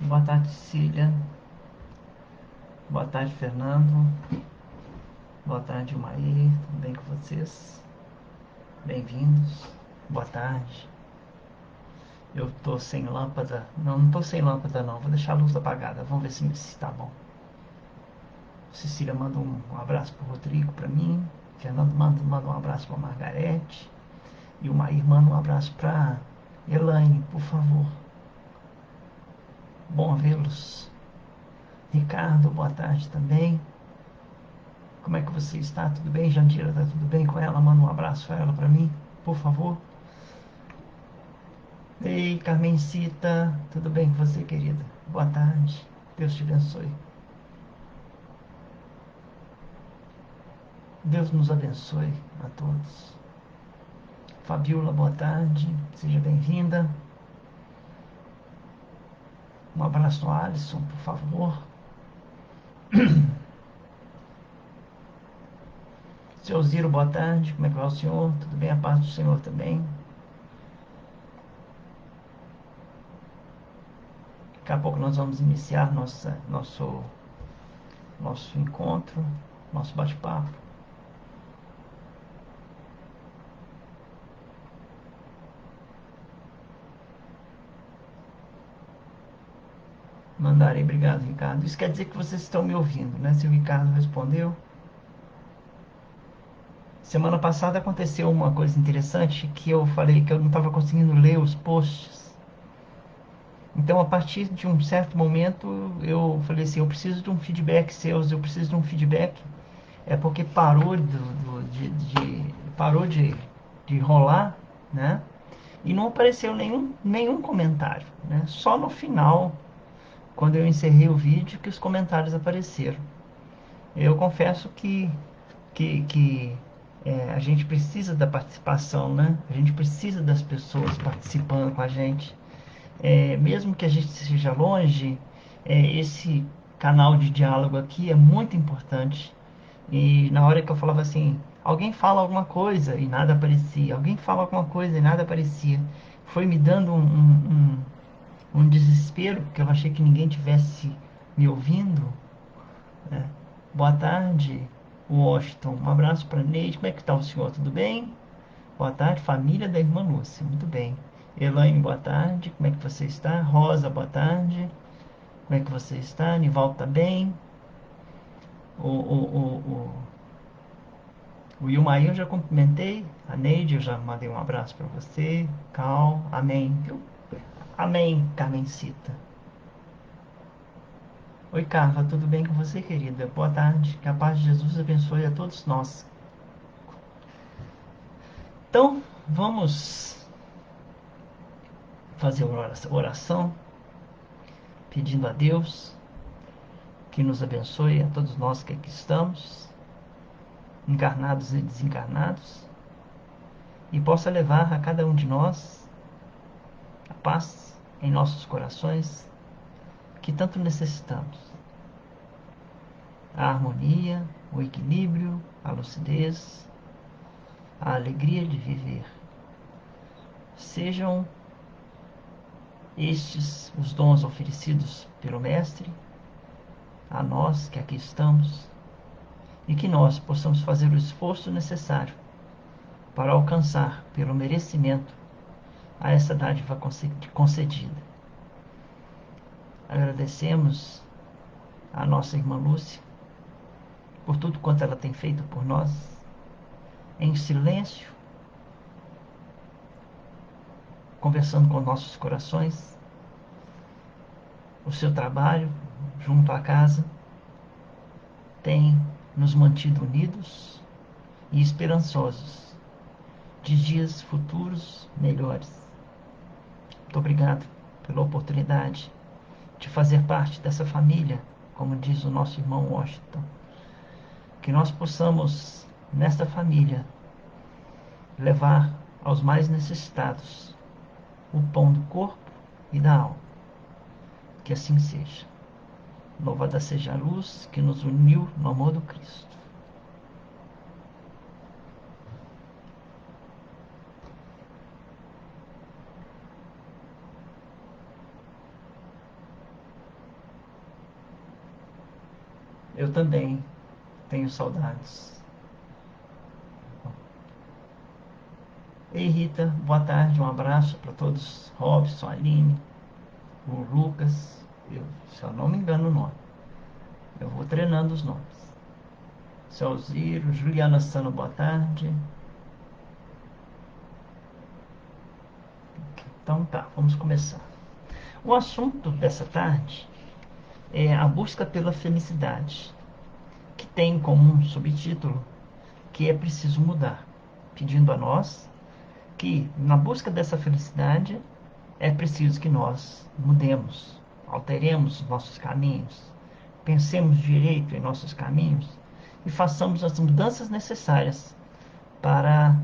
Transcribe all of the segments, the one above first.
Boa tarde, Cecília. Boa tarde, Fernando. Boa tarde, Maí. Tudo bem com vocês? Bem-vindos. Boa tarde. Eu tô sem lâmpada. Não tô sem lâmpada, não. Vou deixar a luz apagada. Vamos ver se tá bom. Cecília manda um abraço pro Rodrigo, pra mim. Fernando manda um abraço pra Margarete. E o Maí manda um abraço pra Elaine, por favor. Bom vê-los. Ricardo, boa tarde também. Como é que você está? Tudo bem? Jandira, tá tudo bem com ela? Manda um abraço a ela para mim, por favor. Ei, Carmencita, tudo bem com você, querida? Boa tarde. Deus te abençoe. Deus nos abençoe a todos. Fabiola, boa tarde. Seja bem-vinda. Um abraço a Alisson, por favor. Seu Ziro, boa tarde. Como é que vai o senhor? Tudo bem? A paz do Senhor também. Daqui a pouco nós vamos iniciar nosso encontro, nosso bate-papo. Mandarei, obrigado, Ricardo. Isso quer dizer que vocês estão me ouvindo, né? Se o Ricardo respondeu. Semana passada aconteceu uma coisa interessante que eu falei que eu não estava conseguindo ler os posts. Então, a partir de um certo momento, eu falei assim: eu preciso de um feedback seus, eu preciso de um feedback. É porque parou de rolar, né? E não apareceu nenhum comentário, né? Só no final, quando eu encerrei o vídeo, que os comentários apareceram. Eu confesso que a gente precisa da participação, né? A gente precisa das pessoas participando com a gente. Mesmo que a gente esteja longe, esse canal de diálogo aqui é muito importante. E na hora que eu falava assim, alguém fala alguma coisa e nada aparecia, alguém fala alguma coisa e nada aparecia, foi me dando um desespero, porque eu achei que ninguém tivesse me ouvindo, né? Boa tarde, Washington. Um abraço para Neide. Como é que está o senhor? Tudo bem? Boa tarde, família da irmã Lúcia. Muito bem. Elaine, boa tarde. Como é que você está? Rosa, boa tarde. Como é que você está? Nivaldo tá bem? O Ilmaí eu já cumprimentei. A Neide eu já mandei um abraço para você. Cal, amém. Viu? Amém, Carmencita. Oi, Carla, tudo bem com você, querida? Boa tarde. Que a paz de Jesus abençoe a todos nós. Então, vamos fazer oração, pedindo a Deus que nos abençoe a todos nós que aqui estamos, encarnados e desencarnados, e possa levar a cada um de nós a paz em nossos corações que tanto necessitamos, a harmonia, o equilíbrio, a lucidez, a alegria de viver. Sejam estes os dons oferecidos pelo Mestre a nós que aqui estamos, e que nós possamos fazer o esforço necessário para alcançar, pelo merecimento, a essa dádiva concedida. Agradecemos a nossa irmã Lúcia por tudo quanto ela tem feito por nós, em silêncio, conversando com nossos corações, o seu trabalho junto à casa tem nos mantido unidos e esperançosos de dias futuros melhores. Muito obrigado pela oportunidade de fazer parte dessa família, como diz o nosso irmão Washington. Que nós possamos, nesta família, levar aos mais necessitados o pão do corpo e da alma. Que assim seja. Louvada seja a luz que nos uniu no amor do Cristo. Eu também tenho saudades. Ei, Rita, boa tarde, um abraço para todos. Robson, Aline, o Lucas, se eu não me engano o nome. Eu vou treinando os nomes. Celziro, Juliana Sano, boa tarde. Então tá, vamos começar. O assunto dessa tarde é a busca pela felicidade, que tem como um subtítulo que é preciso mudar, pedindo a nós que, na busca dessa felicidade, é preciso que nós mudemos, alteremos nossos caminhos, pensemos direito em nossos caminhos e façamos as mudanças necessárias para,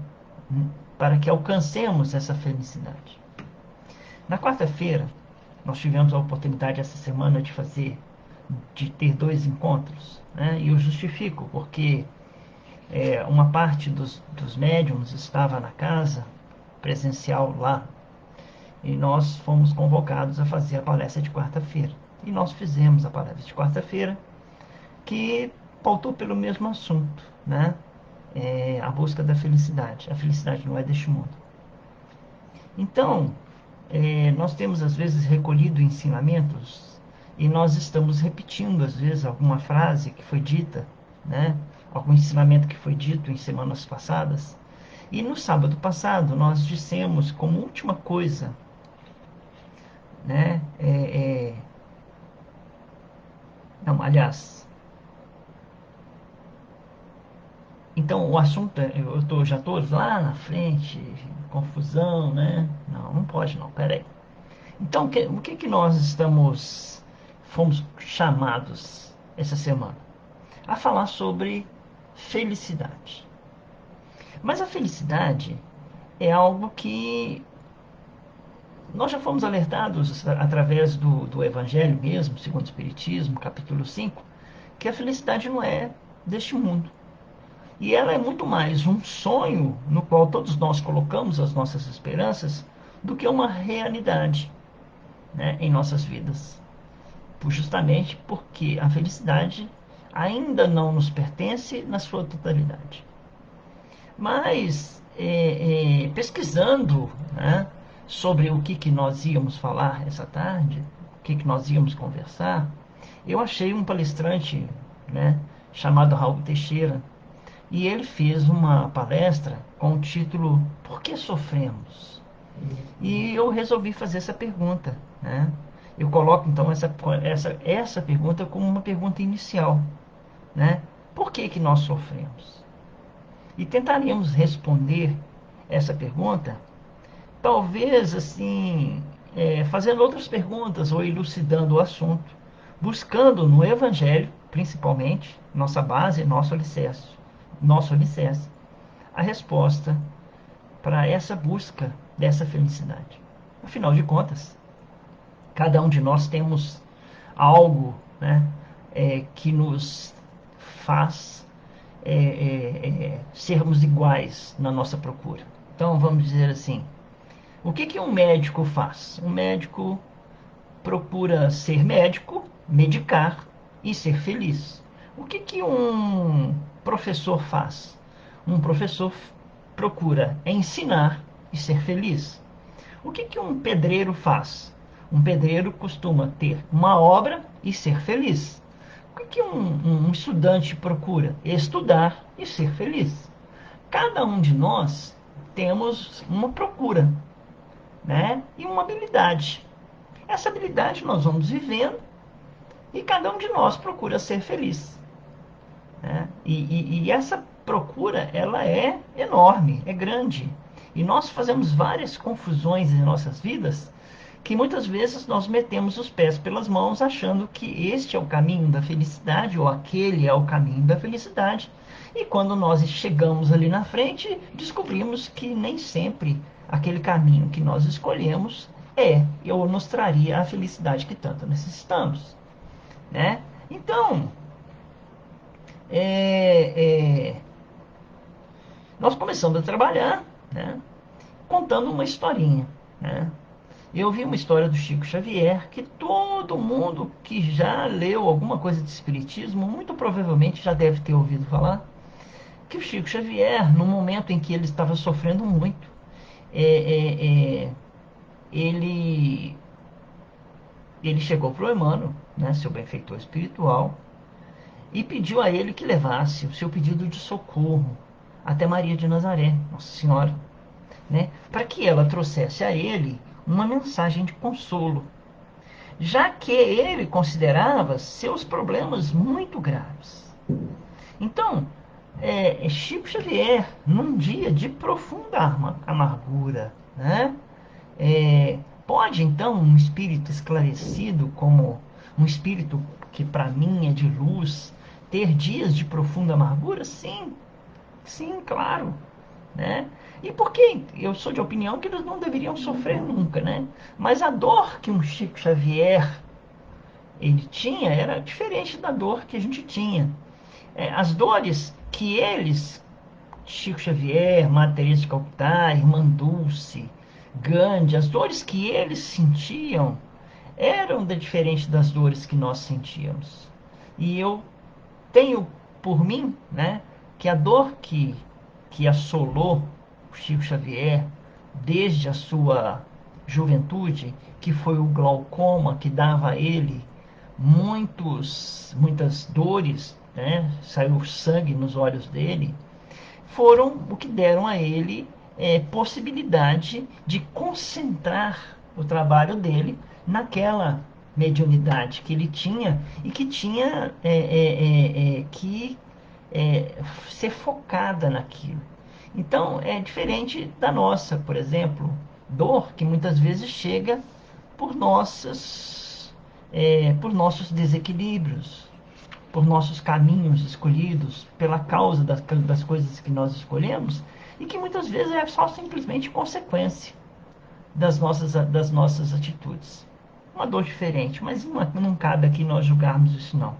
para que alcancemos essa felicidade. Na quarta-feira, nós tivemos a oportunidade essa semana de ter dois encontros, né? E eu justifico, porque uma parte dos médiums estava na casa presencial lá e nós fomos convocados a fazer a palestra de quarta-feira. E nós fizemos a palestra de quarta-feira, que pautou pelo mesmo assunto, né? A busca da felicidade. A felicidade não é deste mundo. Então, nós temos às vezes recolhido ensinamentos e nós estamos repetindo às vezes alguma frase que foi dita, né? Algum ensinamento que foi dito em semanas passadas. E no sábado passado nós dissemos como última coisa, né? Não, aliás, então o assunto já estou lá na frente, confusão, né? Não, não pode não, peraí. Então, o que que nós fomos chamados essa semana? A falar sobre felicidade. Mas a felicidade é algo que nós já fomos alertados através do Evangelho mesmo, segundo o Espiritismo, capítulo 5, que a felicidade não é deste mundo. E ela é muito mais um sonho no qual todos nós colocamos as nossas esperanças do que uma realidade, né, em nossas vidas. Justamente porque a felicidade ainda não nos pertence na sua totalidade. Mas, pesquisando, né, sobre o que nós íamos falar essa tarde, o que nós íamos conversar, eu achei um palestrante, né, chamado Raul Teixeira, e ele fez uma palestra com o título Por que sofremos? E eu resolvi fazer essa pergunta, né? Eu coloco então essa pergunta como uma pergunta inicial, né? Por que que nós sofremos? E tentaríamos responder essa pergunta, talvez assim, fazendo outras perguntas ou elucidando o assunto, buscando no Evangelho, principalmente, nossa base, nosso alicerce, a resposta para essa busca dessa felicidade. Afinal de contas, cada um de nós temos algo, né, que nos faz sermos iguais na nossa procura. Então, vamos dizer assim, o que um médico faz? Um médico procura ser médico, medicar e ser feliz. O que um professor faz? Um professor procura ensinar e ser feliz. O que um pedreiro faz? Um pedreiro costuma ter uma obra e ser feliz. O que um estudante procura? Estudar e ser feliz. Cada um de nós temos uma procura, né? E uma habilidade. Essa habilidade nós vamos vivendo e cada um de nós procura ser feliz, né? E essa procura, ela é enorme, é grande. E nós fazemos várias confusões em nossas vidas, que muitas vezes nós metemos os pés pelas mãos achando que este é o caminho da felicidade ou aquele é o caminho da felicidade. E quando nós chegamos ali na frente, descobrimos que nem sempre aquele caminho que nós escolhemos ou nos traria a felicidade que tanto necessitamos, né? Então, é, é, nós começamos a trabalhar, né, contando uma historinha, né? Eu vi uma história do Chico Xavier que todo mundo que já leu alguma coisa de espiritismo muito provavelmente já deve ter ouvido falar, que o Chico Xavier, no momento em que ele estava sofrendo muito, é, é, é, ele, ele chegou para o Emmanuel, né, seu benfeitor espiritual, e pediu a ele que levasse o seu pedido de socorro até Maria de Nazaré, Nossa Senhora, né, para que ela trouxesse a ele uma mensagem de consolo, já que ele considerava seus problemas muito graves. Então, Chico Xavier, num dia de profunda amargura, né, pode então um espírito esclarecido, como um espírito que para mim é de luz, ter dias de profunda amargura? Sim, sim, claro, né? E por que eu sou de opinião que eles não deveriam sofrer nunca, né? Mas a dor que um Chico Xavier ele tinha era diferente da dor que a gente tinha. As dores que eles, Chico Xavier, Madre Teresa de Calcutá, Irmã Dulce, Gandhi, as dores que eles sentiam eram diferentes das dores que nós sentíamos. E eu tenho por mim, né, que a dor que assolou o Chico Xavier desde a sua juventude, que foi o glaucoma que dava a ele muitas dores, né, saiu sangue nos olhos dele, foram o que deram a ele possibilidade de concentrar o trabalho dele naquela mediunidade que ele tinha e que tinha que ser focada naquilo. Então é diferente da nossa, por exemplo, dor que muitas vezes chega por por nossos desequilíbrios, por nossos caminhos escolhidos, pela causa das coisas que nós escolhemos, e que muitas vezes é só simplesmente consequência das nossas atitudes. Uma dor diferente, mas não cabe aqui nós julgarmos isso não.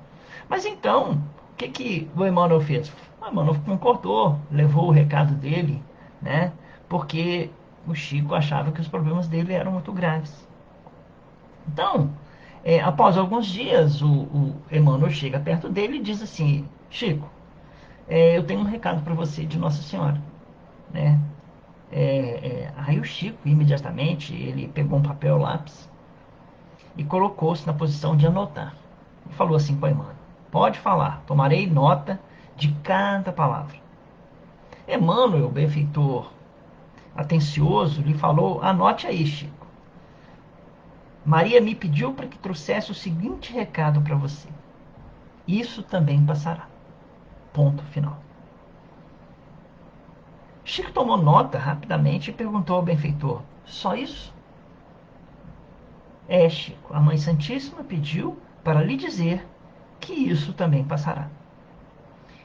Mas então, o que o Emmanuel fez? O Emmanuel concordou, levou o recado dele, né? Porque o Chico achava que os problemas dele eram muito graves. Então, após alguns dias, o Emmanuel chega perto dele e diz assim: Chico, eu tenho um recado para você de Nossa Senhora, né? Aí o Chico, imediatamente, ele pegou um papel, lápis e colocou-se na posição de anotar. E falou assim com a Emmanuel: pode falar, tomarei nota de cada palavra. Emmanuel, benfeitor atencioso, lhe falou: anote aí, Chico. Maria me pediu para que trouxesse o seguinte recado para você. Isso também passará. Ponto final. Chico tomou nota rapidamente e perguntou ao benfeitor: só isso? Chico, a Mãe Santíssima pediu para lhe dizer que isso também passará.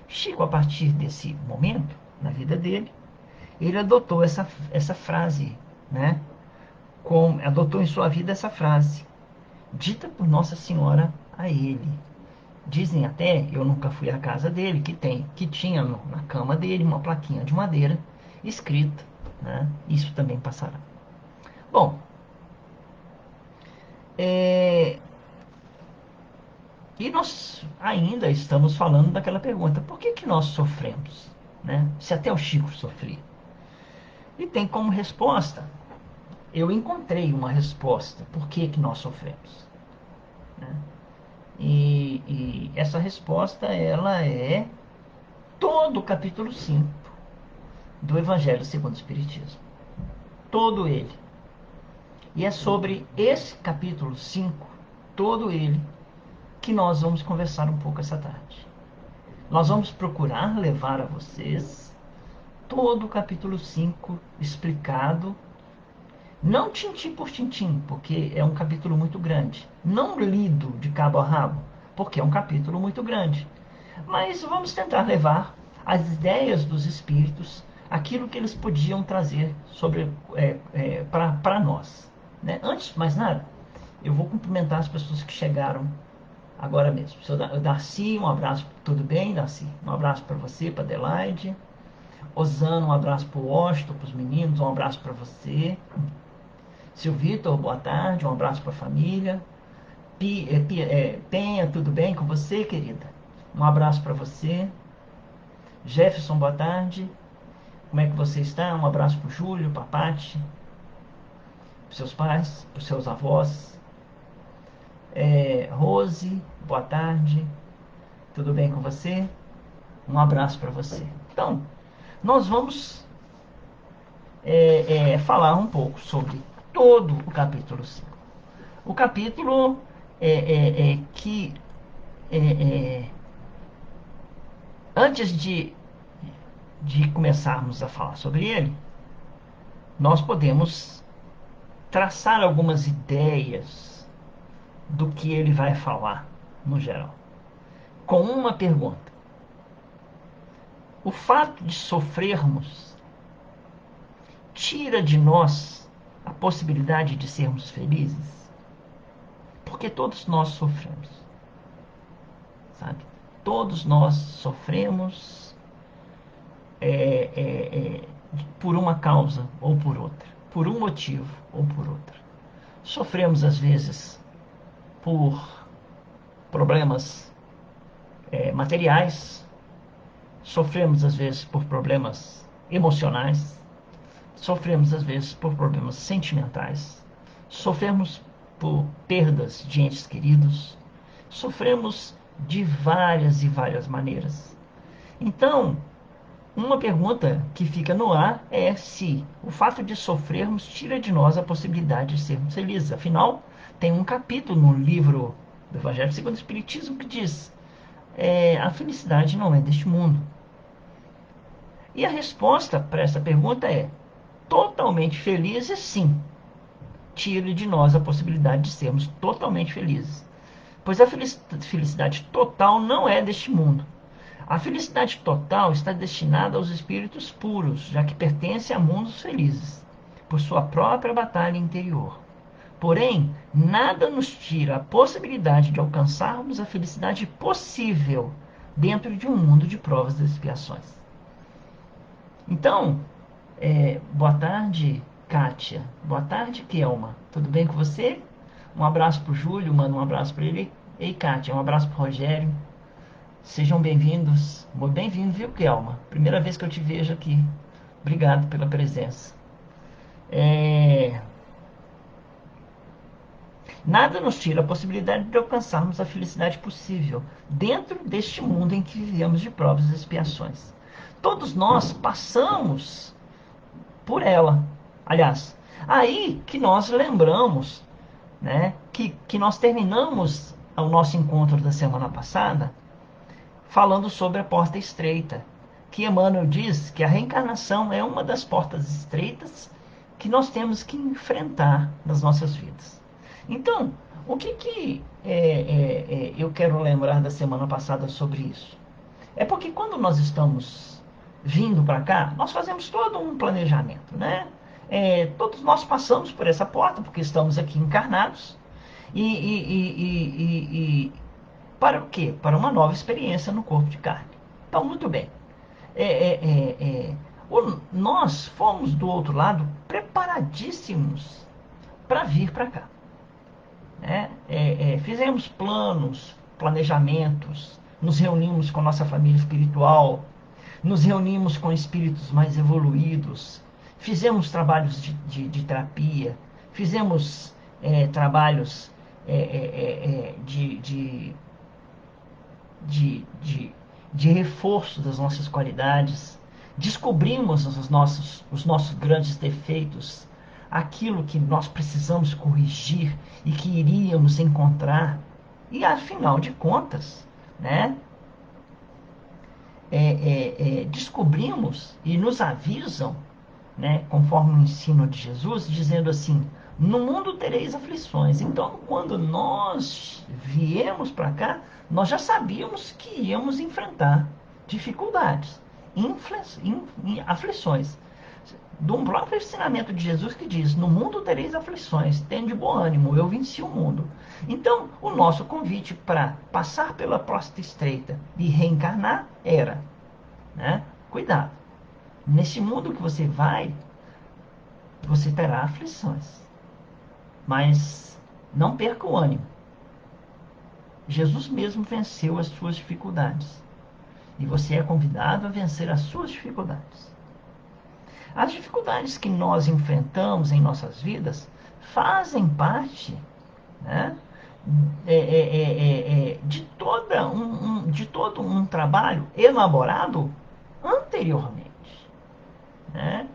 Chico, a partir desse momento, na vida dele, ele adotou essa frase, né? Adotou em sua vida essa frase, dita por Nossa Senhora a ele. Dizem até, eu nunca fui à casa dele, que tinha na cama dele uma plaquinha de madeira escrita, né? Isso também passará. Bom, e nós ainda estamos falando daquela pergunta: por que nós sofremos? Né? Se até o Chico sofria. E tem como resposta, eu encontrei uma resposta, por que nós sofremos. Né? E essa resposta, ela é todo o capítulo 5 do Evangelho segundo o Espiritismo. Todo ele. E é sobre esse capítulo 5, todo ele, que nós vamos conversar um pouco essa tarde. Nós vamos procurar levar a vocês todo o capítulo 5 explicado, não tintim por tintim, porque é um capítulo muito grande, não lido de cabo a rabo, porque é um capítulo muito grande, mas vamos tentar levar as ideias dos espíritos, aquilo que eles podiam trazer para nós, né? Antes de mais nada, eu vou cumprimentar as pessoas que chegaram agora mesmo. Seu Darcy, um abraço, tudo bem, Darcy? Um abraço para você, para Adelaide. Osana, um abraço para o Washington, para os meninos, um abraço para você. Seu Vitor, boa tarde, um abraço para a família. Penha, tudo bem com você, querida? Um abraço para você. Jefferson, boa tarde. Como é que você está? Um abraço para o Júlio, para a Paty, para seus pais, para os seus avós. Rose, boa tarde. Tudo bem com você? Um abraço para você. Então, nós vamos falar um pouco sobre todo o capítulo 5. O capítulo que, é, é, antes de começarmos a falar sobre ele, nós podemos traçar algumas ideias do que ele vai falar no geral, com uma pergunta: o fato de sofrermos tira de nós a possibilidade de sermos felizes? Porque todos nós sofremos, sabe? Todos nós sofremos é, é, é, por uma causa ou por outra, por um motivo ou por outro. Sofremos às vezes por problemas materiais, sofremos às vezes por problemas emocionais, sofremos às vezes por problemas sentimentais, sofremos por perdas de entes queridos, sofremos de várias e várias maneiras. Então, uma pergunta que fica no ar é se o fato de sofrermos tira de nós a possibilidade de sermos felizes. Afinal, tem um capítulo no livro do Evangelho segundo o Espiritismo que diz: a felicidade não é deste mundo. E a resposta para essa pergunta é: totalmente felizes, sim. Tira de nós a possibilidade de sermos totalmente felizes. Pois a felicidade total não é deste mundo. A felicidade total está destinada aos espíritos puros, já que pertence a mundos felizes, por sua própria batalha interior. Porém, nada nos tira a possibilidade de alcançarmos a felicidade possível dentro de um mundo de provas e expiações. Então, boa tarde, Kátia. Boa tarde, Kelma. Tudo bem com você? Um abraço para o Júlio, manda um abraço para ele. Ei, Kátia, um abraço para o Rogério. Sejam bem-vindos. Muito bem-vindo, viu, Kelma? Primeira vez que eu te vejo aqui. Obrigado pela presença. Nada nos tira a possibilidade de alcançarmos a felicidade possível dentro deste mundo em que vivemos de provas e expiações. Todos nós passamos por ela. Aliás, aí que nós lembramos, né, que nós terminamos o nosso encontro da semana passada falando sobre a porta estreita, que Emmanuel diz que a reencarnação é uma das portas estreitas que nós temos que enfrentar nas nossas vidas. Então, o que eu quero lembrar da semana passada sobre isso? É porque quando nós estamos vindo para cá, nós fazemos todo um planejamento, né? Todos nós passamos por essa porta, porque estamos aqui encarnados, e para o quê? Para uma nova experiência no corpo de carne. Então, muito bem. É, é, é, é, nós fomos do outro lado preparadíssimos para vir para cá. Né? Fizemos planos, planejamentos, nos reunimos com nossa família espiritual, nos reunimos com espíritos mais evoluídos, fizemos trabalhos de terapia, fizemos trabalhos de de, de, de reforço das nossas qualidades, descobrimos os nossos grandes defeitos, aquilo que nós precisamos corrigir e que iríamos encontrar. E afinal de contas, né, descobrimos e nos avisam, né, conforme o ensino de Jesus, dizendo assim: no mundo tereis aflições. Então, quando nós viemos para cá, nós já sabíamos que íamos enfrentar dificuldades, aflições. Do próprio ensinamento de Jesus que diz: no mundo tereis aflições, tende bom ânimo, eu venci o mundo. Então, o nosso convite para passar pela porta estreita e reencarnar era, né, cuidado. Neste mundo que você vai, você terá aflições. Mas não perca o ânimo. Jesus mesmo venceu as suas dificuldades. E você é convidado a vencer as suas dificuldades. As dificuldades que nós enfrentamos em nossas vidas fazem parte, né, de todo um trabalho elaborado anteriormente. Né?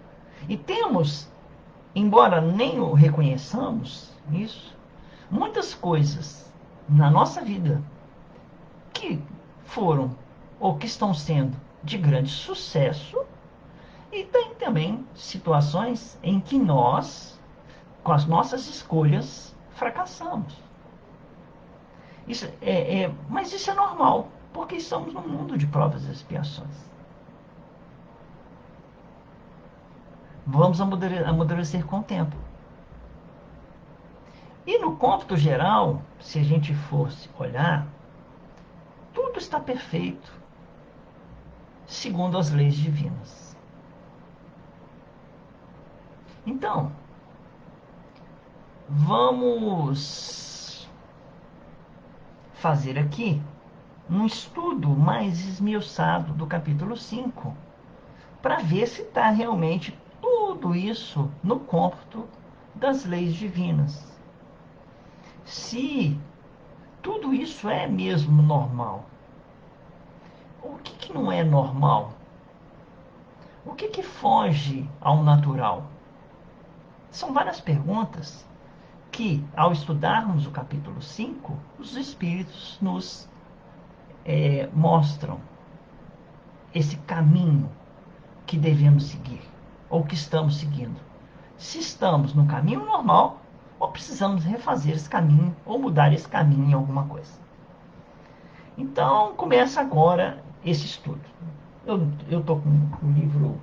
E temos, embora nem o reconheçamos isso, muitas coisas na nossa vida que foram ou que estão sendo de grande sucesso, e tem também situações em que nós, com as nossas escolhas, fracassamos. Mas isso é normal, porque estamos num mundo de provas e expiações. Vamos amadurecer com o tempo. E no cômputo geral, se a gente fosse olhar, tudo está perfeito, segundo as leis divinas. Então, vamos fazer aqui um estudo mais esmiuçado do capítulo 5, para ver se está realmente tudo isso no cômputo das leis divinas. Se tudo isso é mesmo normal. O que não é normal? O que foge ao natural? São várias perguntas que, ao estudarmos o capítulo 5, os Espíritos nos mostram esse caminho que devemos seguir, ou que estamos seguindo. Se estamos no caminho normal, ou precisamos refazer esse caminho, ou mudar esse caminho em alguma coisa. Então, começa agora esse estudo. Eu estou com o livro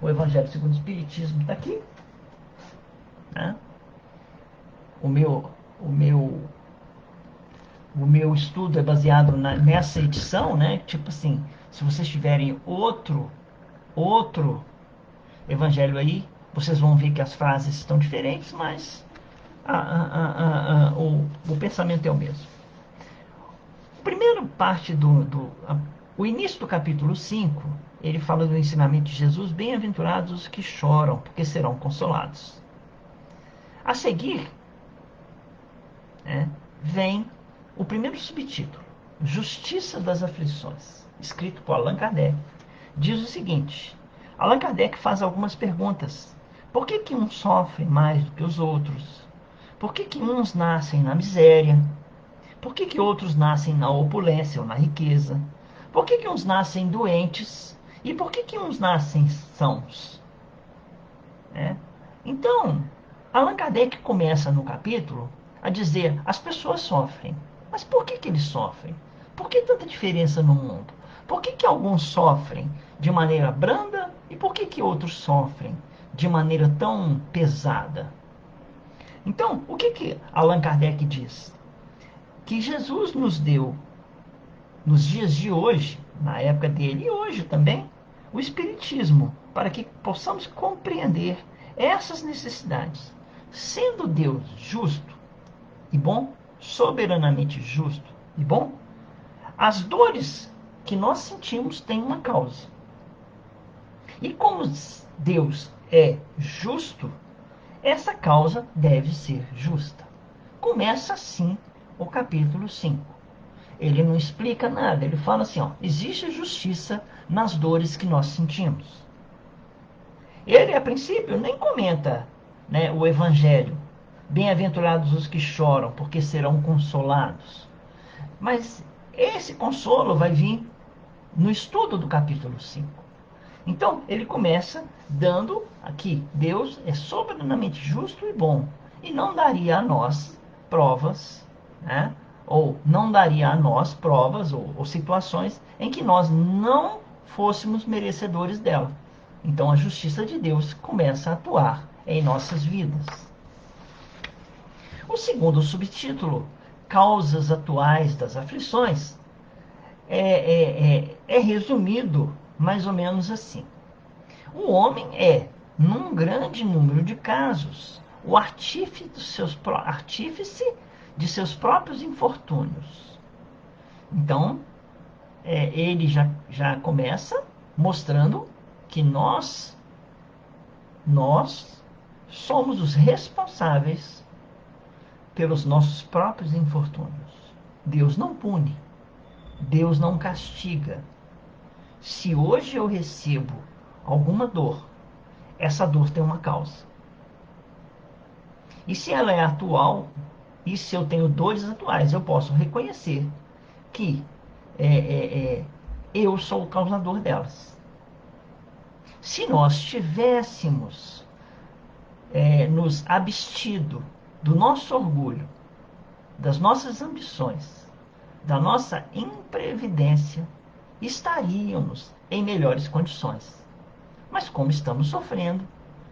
O Evangelho segundo o Espiritismo, está aqui. Né? O meu, o, meu, o meu estudo é baseado nessa edição, né? Tipo assim, se vocês tiverem outro evangelho aí, vocês vão ver que as frases estão diferentes, mas o pensamento é o mesmo. A primeira parte o início do capítulo 5, ele fala do ensinamento de Jesus: bem-aventurados os que choram, porque serão consolados. A seguir, né, vem o primeiro subtítulo, Justiça das Aflições, escrito por Allan Kardec. Diz o seguinte: Allan Kardec faz algumas perguntas. Por que uns sofrem mais do que os outros? Por que uns nascem na miséria? Por que outros nascem na opulência ou na riqueza? Por que uns nascem doentes? E por que uns nascem sãos? Né? Então, Allan Kardec começa no capítulo a dizer: as pessoas sofrem. Mas por que eles sofrem? Por que tanta diferença no mundo? Por que alguns sofrem de maneira branda e por que outros sofrem de maneira tão pesada? Então, o que Allan Kardec diz? Que Jesus nos deu, nos dias de hoje, na época dele e hoje também, o Espiritismo, para que possamos compreender essas necessidades. Sendo Deus justo e bom, soberanamente justo e bom, as dores que nós sentimos têm uma causa. E como Deus é justo, essa causa deve ser justa. Começa assim o capítulo 5. Ele não explica nada, ele fala assim: ó, existe justiça nas dores que nós sentimos. Ele, a princípio, nem comenta, né, o Evangelho. Bem-aventurados os que choram, porque serão consolados. Mas esse consolo vai vir no estudo do capítulo 5. Então, ele começa dando aqui: Deus é soberanamente justo e bom, e não daria a nós provas, né? Ou não daria a nós provas ou situações em que nós não fôssemos merecedores dela. Então, a justiça de Deus começa a atuar em nossas vidas. O segundo subtítulo, Causas Atuais das Aflições, é resumido mais ou menos assim: o homem é, num grande número de casos, o artífice de seus próprios infortúnios. Então, ele já começa mostrando que nós somos os responsáveis pelos nossos próprios infortúnios. Deus não pune, Deus não castiga. Se hoje eu recebo alguma dor, essa dor tem uma causa. E se ela é atual, e se eu tenho dores atuais, eu posso reconhecer que é, é, é, eu sou o causador delas. Se nós tivéssemos nos abstido do nosso orgulho, das nossas ambições, da nossa imprevidência, estaríamos em melhores condições. Mas como estamos sofrendo,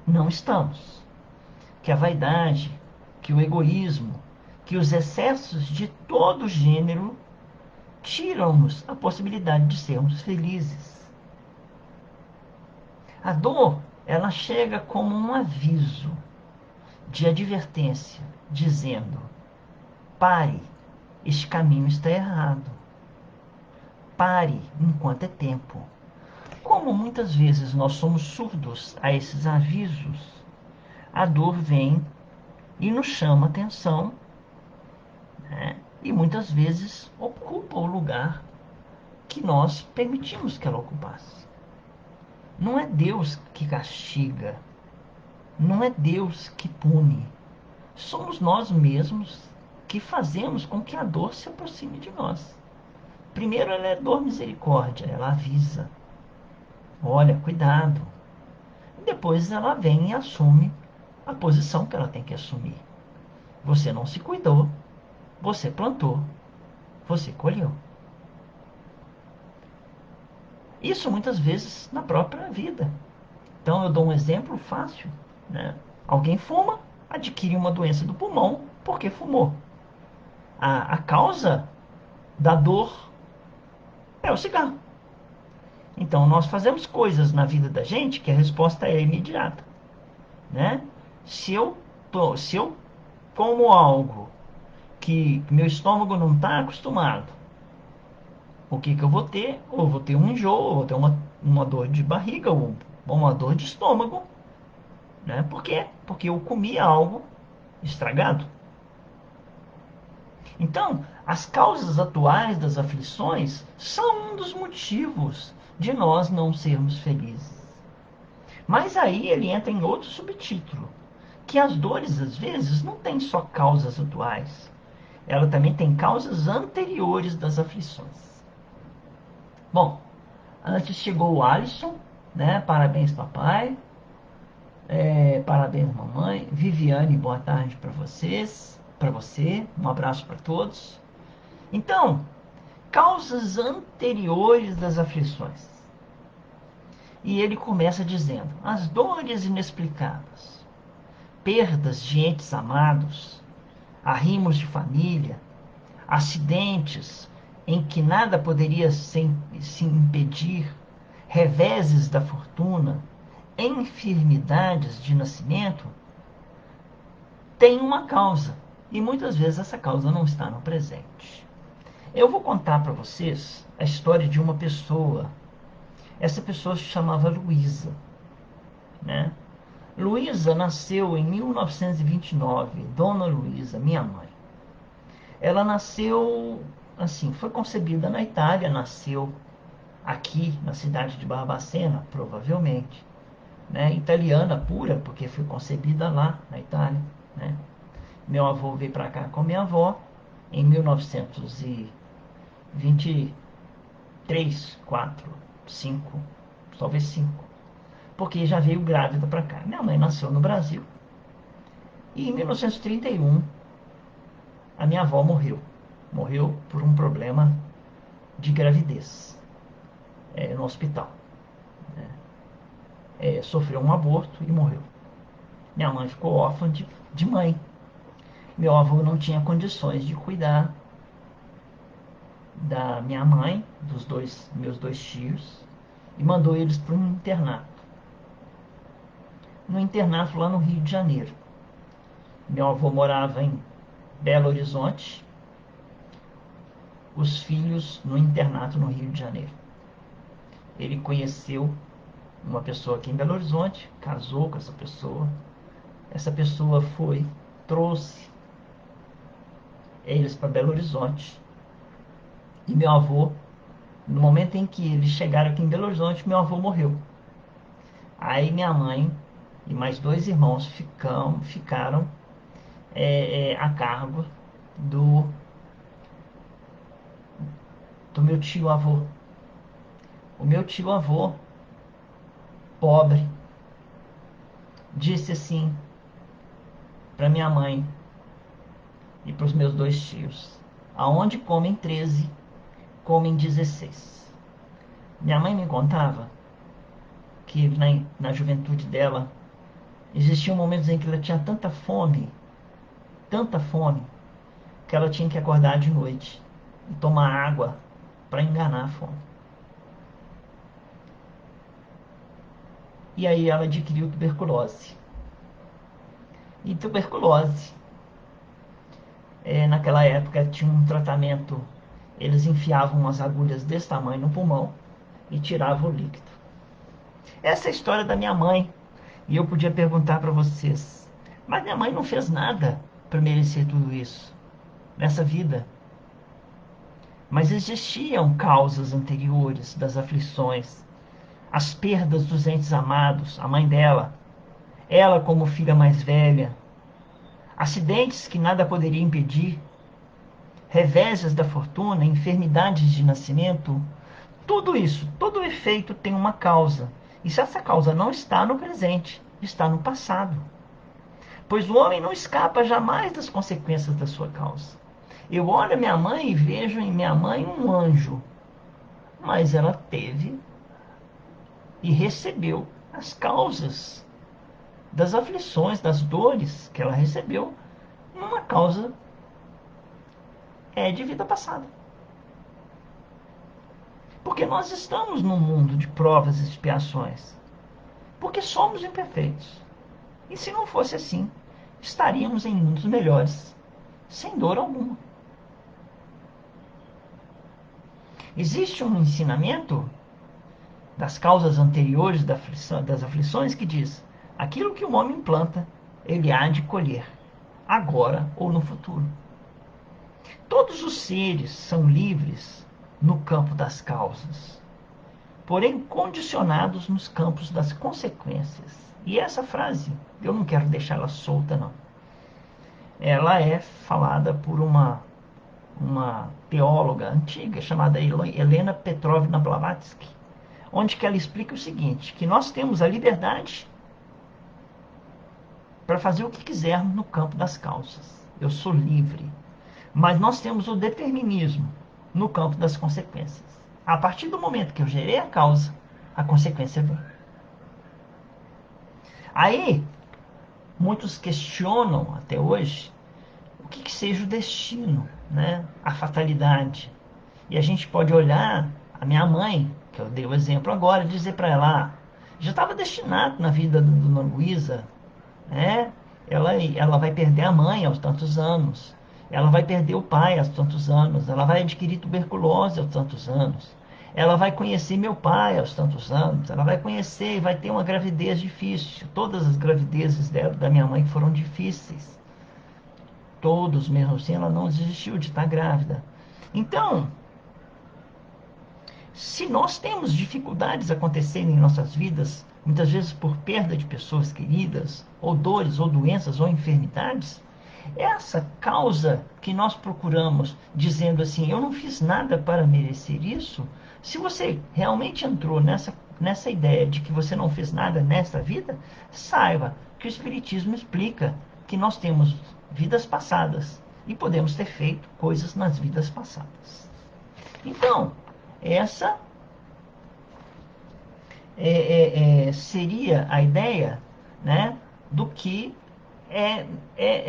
não estamos. Que a vaidade, que o egoísmo, que os excessos de todo gênero tiram-nos a possibilidade de sermos felizes. A dor, ela chega como um aviso de advertência, dizendo: pare, este caminho está errado. Pare enquanto é tempo. Como muitas vezes nós somos surdos a esses avisos, a dor vem e nos chama atenção, né? E muitas vezes ocupa o lugar que nós permitimos que ela ocupasse. Não é Deus que castiga, não é Deus que pune. Somos nós mesmos que fazemos com que a dor se aproxime de nós. Primeiro, ela é dor misericórdia, ela avisa: olha, cuidado. E depois ela vem e assume a posição que ela tem que assumir. Você não se cuidou, você plantou, você colheu. Isso muitas vezes na própria vida. Então eu dou um exemplo fácil, né? Alguém fuma, adquire uma doença do pulmão porque fumou. A causa da dor é o cigarro. Então nós fazemos coisas na vida da gente que a resposta é imediata, né? Se eu como algo que meu estômago não está acostumado, o que que eu vou ter? Ou vou ter um enjoo, ou vou ter uma dor de barriga, ou uma dor de estômago, né? Por quê? Porque eu comi algo estragado. Então, as causas atuais das aflições são um dos motivos de nós não sermos felizes. Mas aí ele entra em outro subtítulo, que as dores às vezes não têm só causas atuais, ela também tem causas anteriores das aflições. Bom, antes chegou o Alisson, né? Parabéns, papai. Parabéns, mamãe. Viviane, boa tarde para vocês, para você. Um abraço para todos. Então, causas anteriores das aflições. E ele começa dizendo: as dores inexplicáveis, perdas de entes amados, arrimos de família, acidentes em que nada poderia se impedir, reveses da fortuna, enfermidades de nascimento, têm uma causa. E muitas vezes essa causa não está no presente. Eu vou contar para vocês a história de uma pessoa. Essa pessoa se chamava Luísa, né? Luísa nasceu em 1929, Dona Luísa, minha mãe. Ela nasceu, assim, foi concebida na Itália, nasceu aqui na cidade de Barbacena, provavelmente, né? Italiana pura, porque foi concebida lá na Itália, né? Meu avô veio para cá com minha avó em 1923, 4, 5, talvez 5, porque já veio grávida para cá. Minha mãe nasceu no Brasil e em 1931 a minha avó morreu. Morreu por um problema de gravidez no hospital. Sofreu um aborto e morreu. Minha mãe ficou órfã de mãe. Meu avô não tinha condições de cuidar da minha mãe, meus dois tios, e mandou eles para um internato. No internato lá no Rio de Janeiro. Meu avô morava em Belo Horizonte, os filhos no internato no Rio de Janeiro. Ele conheceu uma pessoa aqui em Belo Horizonte, casou com essa pessoa trouxe eles para Belo Horizonte. E meu avô, no momento em que eles chegaram aqui em Belo Horizonte, meu avô morreu. Aí minha mãe e mais dois irmãos ficaram a cargo do, do meu tio avô. O meu tio avô, pobre, disse assim para minha mãe e para os meus dois tios: aonde comem 13, comem 16. Minha mãe me contava que na juventude dela existiam momentos em que ela tinha tanta fome, que ela tinha que acordar de noite e tomar água para enganar a fome. E aí ela adquiriu tuberculose. E tuberculose, naquela época, tinha um tratamento. Eles enfiavam umas agulhas desse tamanho no pulmão e tiravam o líquido. Essa é a história da minha mãe. E eu podia perguntar para vocês: mas minha mãe não fez nada para merecer tudo isso nessa vida. Mas existiam causas anteriores das aflições, as perdas dos entes amados, a mãe dela, ela como filha mais velha, acidentes que nada poderia impedir, reveses da fortuna, enfermidades de nascimento, tudo isso, todo efeito tem uma causa. E se essa causa não está no presente, está no passado. Pois o homem não escapa jamais das consequências da sua causa. Eu olho minha mãe e vejo em minha mãe um anjo, mas ela teve e recebeu as causas das aflições, das dores que ela recebeu numa causa de vida passada. Porque nós estamos num mundo de provas e expiações. Porque somos imperfeitos. E se não fosse assim, estaríamos em mundos melhores, sem dor alguma. Existe um ensinamento das causas anteriores das aflições que diz: aquilo que o homem planta, ele há de colher, agora ou no futuro. Todos os seres são livres no campo das causas, porém condicionados nos campos das consequências. E essa frase, eu não quero deixá-la solta, não. Ela é falada por uma teóloga antiga chamada Helena Petrovna Blavatsky, onde que ela explica o seguinte, que nós temos a liberdade para fazer o que quisermos no campo das causas. Eu sou livre. Mas nós temos o determinismo no campo das consequências. A partir do momento que eu gerei a causa, a consequência vem. Aí, muitos questionam até hoje o que seja o destino, né? A fatalidade. E a gente pode olhar a minha mãe, que eu dei o exemplo agora, e dizer para ela: já estava destinado na vida da Dona Luísa, né? Ela vai perder a mãe aos tantos anos, ela vai perder o pai aos tantos anos, ela vai adquirir tuberculose aos tantos anos, ela vai conhecer meu pai aos tantos anos, ela vai conhecer e vai ter uma gravidez difícil. Todas as gravidezes da minha mãe foram difíceis. Todos, mesmo assim, ela não desistiu de estar grávida. Então, se nós temos dificuldades acontecerem em nossas vidas, muitas vezes por perda de pessoas queridas, ou dores, ou doenças, ou enfermidades, essa causa que nós procuramos, dizendo assim: eu não fiz nada para merecer isso. Se você realmente entrou nessa ideia de que você não fez nada nessa vida, saiba que o Espiritismo explica que nós temos vidas passadas e podemos ter feito coisas nas vidas passadas. Então, essa seria a ideia, né, do que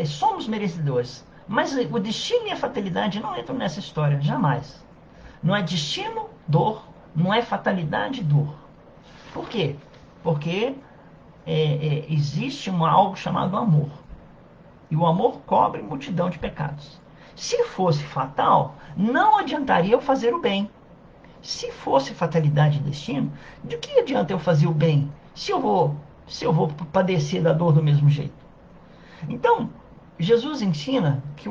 somos merecedores. Mas o destino e a fatalidade não entram nessa história, jamais. Não é destino, dor, não é fatalidade, dor. Por quê? Porque existe algo chamado amor. E o amor cobre multidão de pecados. Se fosse fatal, não adiantaria eu fazer o bem. Se fosse fatalidade e destino, de que adianta eu fazer o bem se eu vou padecer da dor do mesmo jeito? Então, Jesus ensina que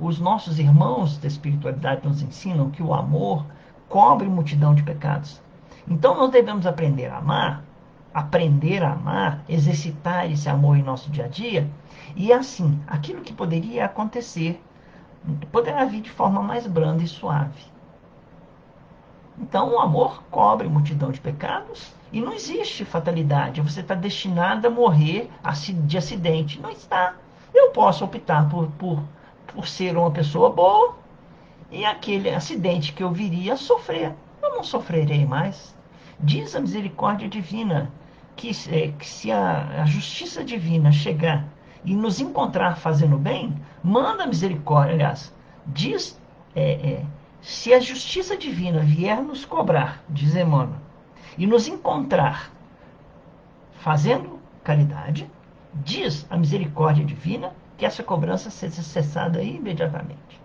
os nossos irmãos da espiritualidade nos ensinam que o amor cobre multidão de pecados. Então, nós devemos aprender a amar, exercitar esse amor em nosso dia a dia, e assim, aquilo que poderia acontecer poderá vir de forma mais branda e suave. Então, o amor cobre multidão de pecados e não existe fatalidade. Você está destinado a morrer de acidente. Não está. Eu posso optar por ser uma pessoa boa e aquele acidente que eu viria a sofrer, eu não sofrerei mais. Diz a misericórdia divina que se a justiça divina chegar e nos encontrar fazendo bem, manda a misericórdia, aliás, diz, é, é, se a justiça divina vier nos cobrar, diz Emmanuel, e nos encontrar fazendo caridade, diz a misericórdia divina que essa cobrança seja cessada imediatamente.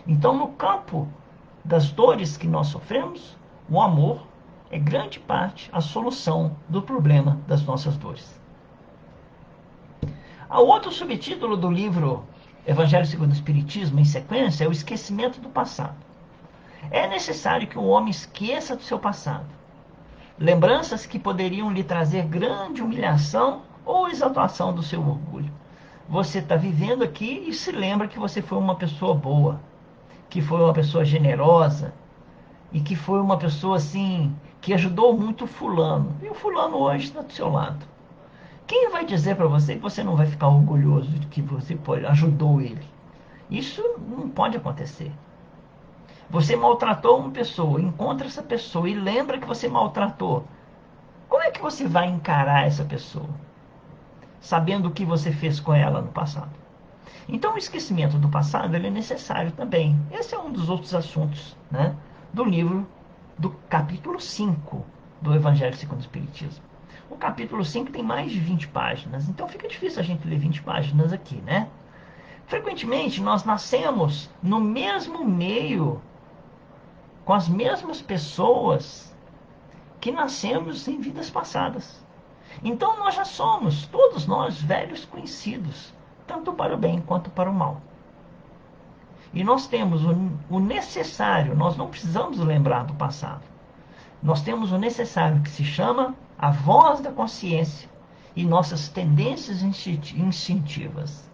Então, no campo das dores que nós sofremos, o amor é grande parte a solução do problema das nossas dores. O outro subtítulo do livro Evangelho segundo o Espiritismo, em sequência, é o esquecimento do passado. É necessário que o homem esqueça do seu passado. Lembranças que poderiam lhe trazer grande humilhação ou exaltação do seu orgulho. Você está vivendo aqui e se lembra que você foi uma pessoa boa, que foi uma pessoa generosa e que foi uma pessoa assim que ajudou muito o fulano. E o fulano hoje está do seu lado. Quem vai dizer para você que você não vai ficar orgulhoso de que você ajudou ele? Isso não pode acontecer. Você maltratou uma pessoa, encontra essa pessoa e lembra que você maltratou. Como é que você vai encarar essa pessoa, sabendo o que você fez com ela no passado? Então, o esquecimento do passado ele é necessário também. Esse é um dos outros assuntos, né, do livro do capítulo 5 do Evangelho segundo o Espiritismo. O capítulo 5 tem mais de 20 páginas, então fica difícil a gente ler 20 páginas aqui, né? Frequentemente, nós nascemos no mesmo meio, com as mesmas pessoas que nascemos em vidas passadas. Então, nós já somos, todos nós, velhos conhecidos, tanto para o bem quanto para o mal. E nós temos o necessário, nós não precisamos lembrar do passado. Nós temos o necessário que se chama a voz da consciência e nossas tendências instintivas.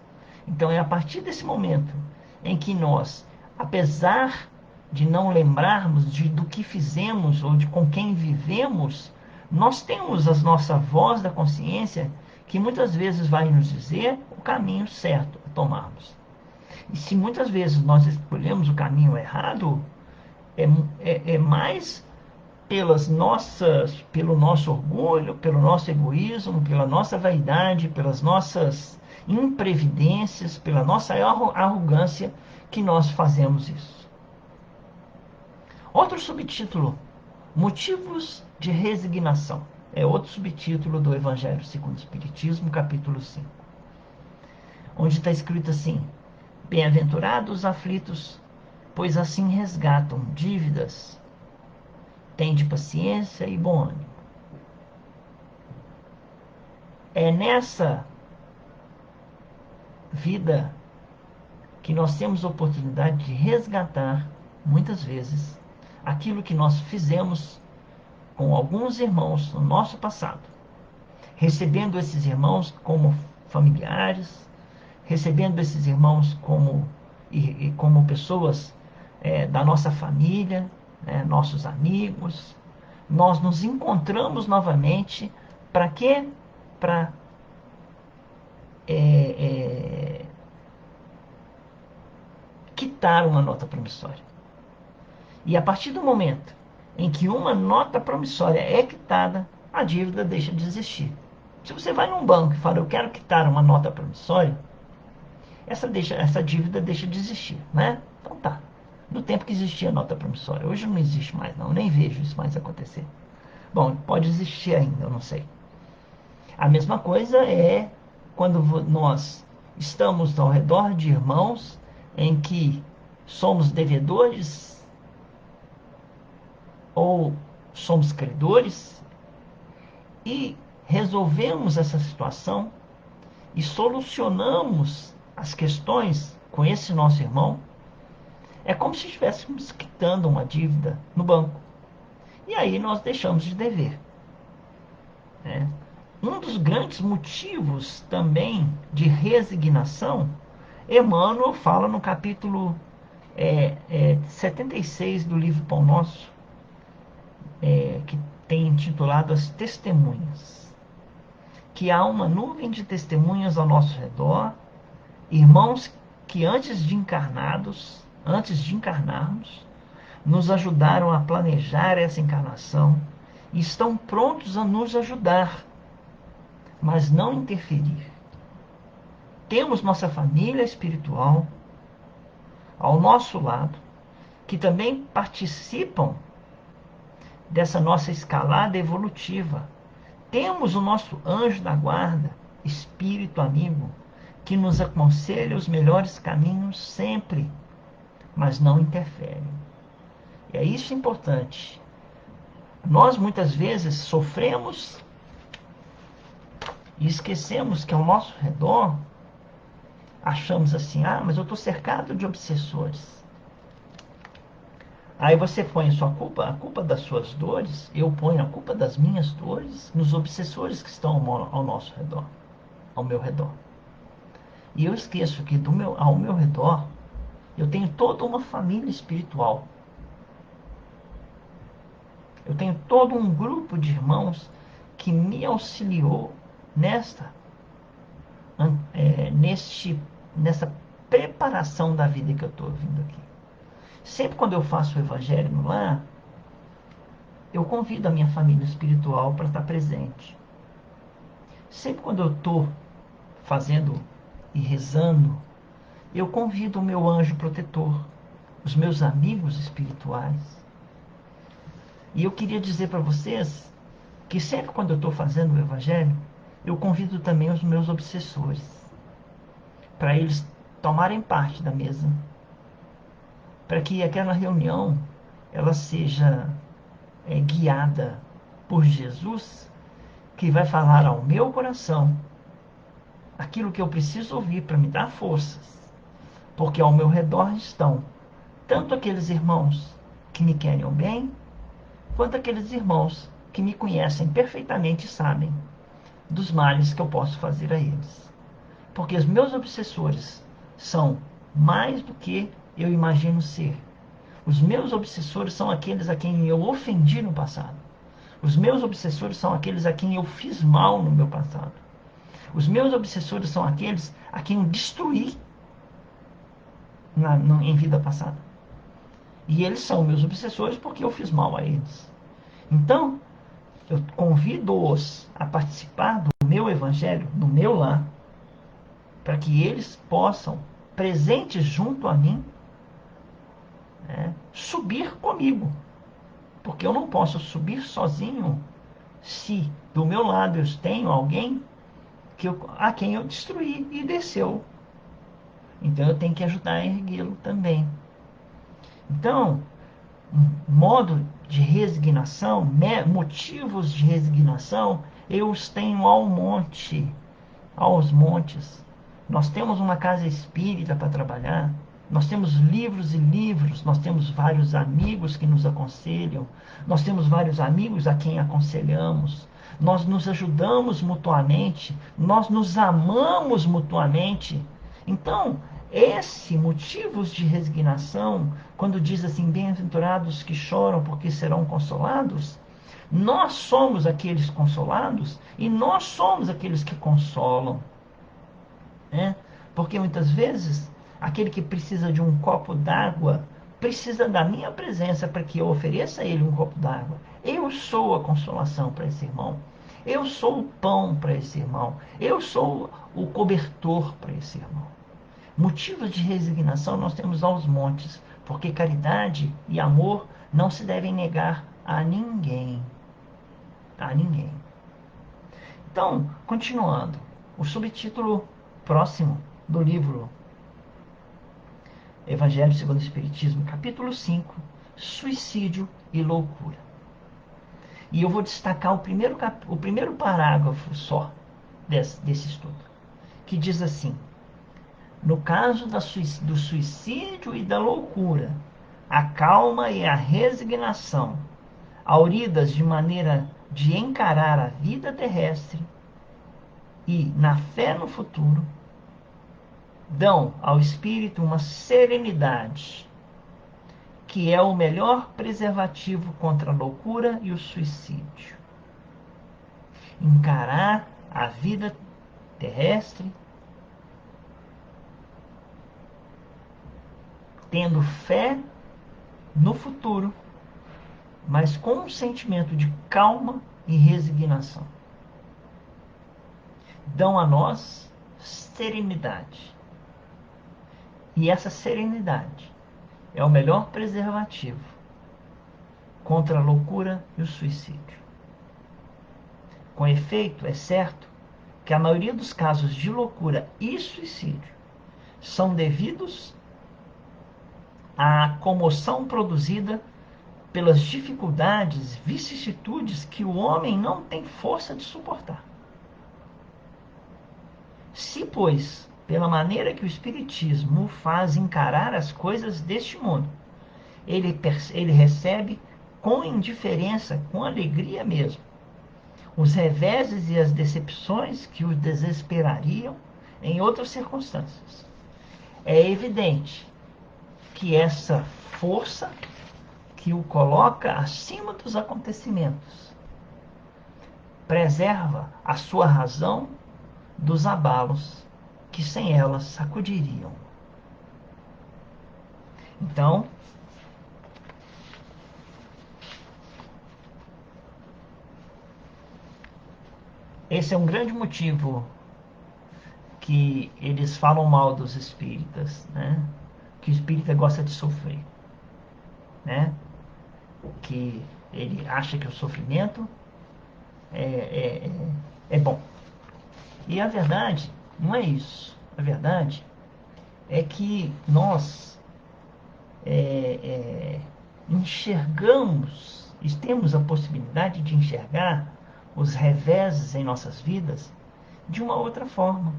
Então é a partir desse momento em que nós, apesar de não lembrarmos do que fizemos ou de com quem vivemos, nós temos a nossa voz da consciência que muitas vezes vai nos dizer o caminho certo a tomarmos. E se muitas vezes nós escolhemos o caminho errado, é mais pelo nosso orgulho, pelo nosso egoísmo, pela nossa vaidade, pelas nossas imprevidências, pela nossa arrogância que nós fazemos isso. Outro subtítulo, motivos de resignação. É outro subtítulo do Evangelho segundo o Espiritismo, capítulo 5. Onde está escrito assim: bem-aventurados os aflitos, pois assim resgatam dívidas. Tende paciência e bom ânimo. É nessa vida que nós temos a oportunidade de resgatar, muitas vezes, aquilo que nós fizemos com alguns irmãos no nosso passado, recebendo esses irmãos como familiares, recebendo esses irmãos como pessoas da nossa família, nossos amigos. Nós nos encontramos novamente para quê? Para quitar uma nota promissória. E a partir do momento em que uma nota promissória é quitada, a dívida deixa de existir. Se você vai num banco e fala, eu quero quitar uma nota promissória, essa dívida deixa de existir, né? Então tá. No tempo que existia a nota promissória. Hoje não existe mais, não. Eu nem vejo isso mais acontecer. Bom, pode existir ainda, eu não sei. A mesma coisa é quando nós estamos ao redor de irmãos em que somos devedores ou somos credores e resolvemos essa situação e solucionamos as questões com esse nosso irmão, é como se estivéssemos quitando uma dívida no banco. E aí nós deixamos de dever, né? Um dos grandes motivos também de resignação, Emmanuel fala no capítulo 76 do livro Pão Nosso, que tem intitulado As Testemunhas, que há uma nuvem de testemunhas ao nosso redor, irmãos que antes de encarnarmos, nos ajudaram a planejar essa encarnação e estão prontos a nos ajudar, mas não interferir. Temos nossa família espiritual ao nosso lado, que também participam dessa nossa escalada evolutiva. Temos o nosso anjo da guarda, espírito amigo, que nos aconselha os melhores caminhos sempre, mas não interfere. E é isso importante. Nós muitas vezes sofremos e esquecemos que ao nosso redor achamos assim, mas eu estou cercado de obsessores. Aí você põe a culpa das suas dores, eu ponho a culpa das minhas dores nos obsessores que estão ao nosso redor, ao meu redor. E eu esqueço que ao meu redor eu tenho toda uma família espiritual. Eu tenho todo um grupo de irmãos que me auxiliou nessa preparação da vida que eu estou vindo aqui. Sempre quando eu faço o evangelho no lar, eu convido a minha família espiritual para estar presente. Sempre quando eu estou fazendo e rezando, eu convido o meu anjo protetor, os meus amigos espirituais. E eu queria dizer para vocês que sempre quando eu estou fazendo o evangelho, eu convido também os meus obsessores, para eles tomarem parte da mesa, para que aquela reunião ela seja guiada por Jesus, que vai falar ao meu coração aquilo que eu preciso ouvir para me dar forças, porque ao meu redor estão tanto aqueles irmãos que me querem o bem, quanto aqueles irmãos que me conhecem perfeitamente e sabem dos males que eu posso fazer a eles. Porque os meus obsessores são mais do que eu imagino ser. Os meus obsessores são aqueles a quem eu ofendi no passado. Os meus obsessores são aqueles a quem eu fiz mal no meu passado. Os meus obsessores são aqueles a quem eu destruí em vida passada. E eles são meus obsessores porque eu fiz mal a eles. Então, eu convido-os a participar do meu evangelho, no meu lar, para que eles possam, presentes junto a mim, subir comigo. Porque eu não posso subir sozinho se do meu lado eu tenho alguém a quem eu destruí e desceu. Então eu tenho que ajudar a erguê-lo também. Então, modo de resignação, motivos de resignação, eu os tenho aos montes. Nós temos uma casa espírita para trabalhar, nós temos livros e livros, nós temos vários amigos que nos aconselham, nós temos vários amigos a quem aconselhamos, nós nos ajudamos mutuamente, nós nos amamos mutuamente. Então, esse motivos de resignação, quando diz assim, bem-aventurados que choram porque serão consolados, nós somos aqueles consolados e nós somos aqueles que consolam. Né? Porque muitas vezes, aquele que precisa de um copo d'água, precisa da minha presença para que eu ofereça a ele um copo d'água. Eu sou a consolação para esse irmão. Eu sou o pão para esse irmão. Eu sou o cobertor para esse irmão. Motivos de resignação nós temos aos montes, porque caridade e amor não se devem negar a ninguém. A ninguém. Então, continuando, o subtítulo próximo do livro Evangelho segundo o Espiritismo, capítulo 5, Suicídio e Loucura. E eu vou destacar o primeiro parágrafo só desse estudo, que diz assim: no caso do suicídio e da loucura, a calma e a resignação, auridas de maneira de encarar a vida terrestre e na fé no futuro, dão ao espírito uma serenidade que é o melhor preservativo contra a loucura e o suicídio. Encarar a vida terrestre tendo fé no futuro, mas com um sentimento de calma e resignação. Dão a nós serenidade. E essa serenidade é o melhor preservativo contra a loucura e o suicídio. Com efeito, é certo que a maioria dos casos de loucura e suicídio são devidos à comoção produzida pelas dificuldades, vicissitudes que o homem não tem força de suportar. Se, pois, pela maneira que o Espiritismo faz encarar as coisas deste mundo, ele recebe com indiferença, com alegria mesmo, os reveses e as decepções que o desesperariam em outras circunstâncias. É evidente que essa força que o coloca acima dos acontecimentos preserva a sua razão dos abalos que sem ela sacudiriam. Então, esse é um grande motivo que eles falam mal dos espíritas, né? Que o espírita gosta de sofrer, né? Que ele acha que o sofrimento é bom. E a verdade não é isso. A verdade é que nós enxergamos e temos a possibilidade de enxergar os reveses em nossas vidas de uma outra forma.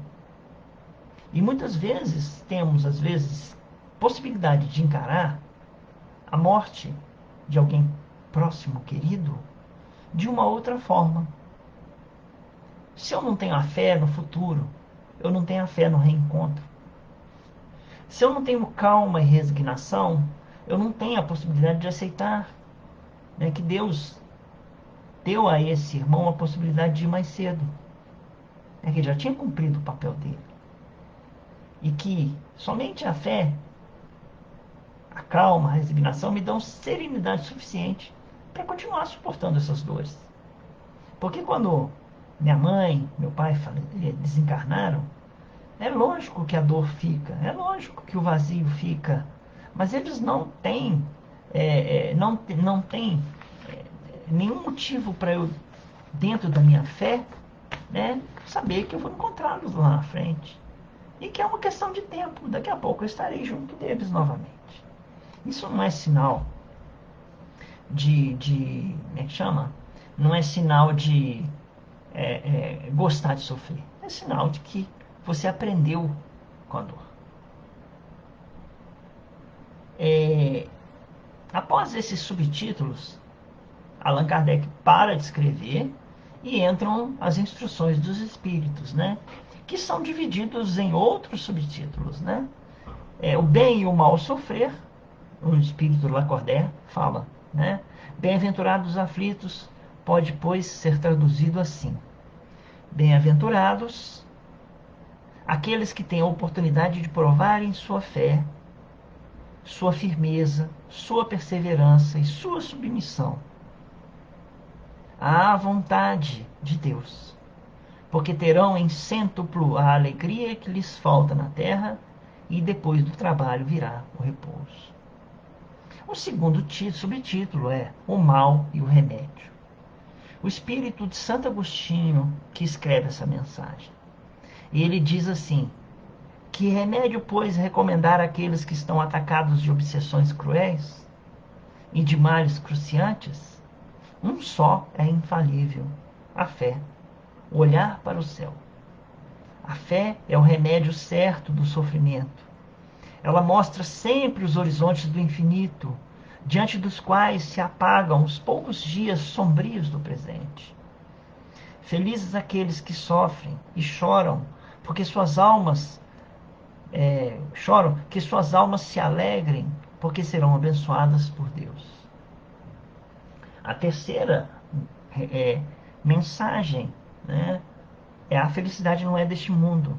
E muitas vezes temos, às vezes, possibilidade de encarar a morte de alguém próximo, querido, de uma outra forma. Se eu não tenho a fé no futuro, eu não tenho a fé no reencontro. Se eu não tenho calma e resignação, eu não tenho a possibilidade de aceitar, né, que Deus deu a esse irmão a possibilidade de ir mais cedo, né, que ele já tinha cumprido o papel dele. E que somente a fé, a calma, a resignação me dão serenidade suficiente para continuar suportando essas dores. Porque quando minha mãe, meu pai desencarnaram, é lógico que a dor fica, é lógico que o vazio fica, mas eles não têm, não têm nenhum motivo para eu, dentro da minha fé, né, saber que eu vou encontrá-los lá na frente. E que é uma questão de tempo, daqui a pouco eu estarei junto deles novamente. Isso não é sinal como é que chama? Não é sinal de gostar de sofrer. É sinal de que você aprendeu com a dor. Após esses subtítulos, Allan Kardec para de escrever e entram as instruções dos espíritos, né? Que são divididos em outros subtítulos, né? O bem e o mal sofrer, o espírito Lacordaire fala, né? Bem-aventurados os aflitos, pode, pois, ser traduzido assim: bem-aventurados aqueles que têm a oportunidade de provarem sua fé, sua firmeza, sua perseverança e sua submissão à vontade de Deus, porque terão em cêntuplo a alegria que lhes falta na terra, e depois do trabalho virá o repouso. O segundo subtítulo é O Mal e o Remédio. O espírito de Santo Agostinho que escreve essa mensagem. E ele diz assim, Que remédio, pois, recomendar àqueles que estão atacados de obsessões cruéis e de males cruciantes? Um só é infalível: a fé, o olhar para o céu. A fé é o remédio certo do sofrimento. Ela mostra sempre os horizontes do infinito, diante dos quais se apagam os poucos dias sombrios do presente. Felizes aqueles que sofrem e choram, porque suas almas choram, que suas almas se alegrem, porque serão abençoadas por Deus. A terceira é, mensagem, né, é: a felicidade não é deste mundo.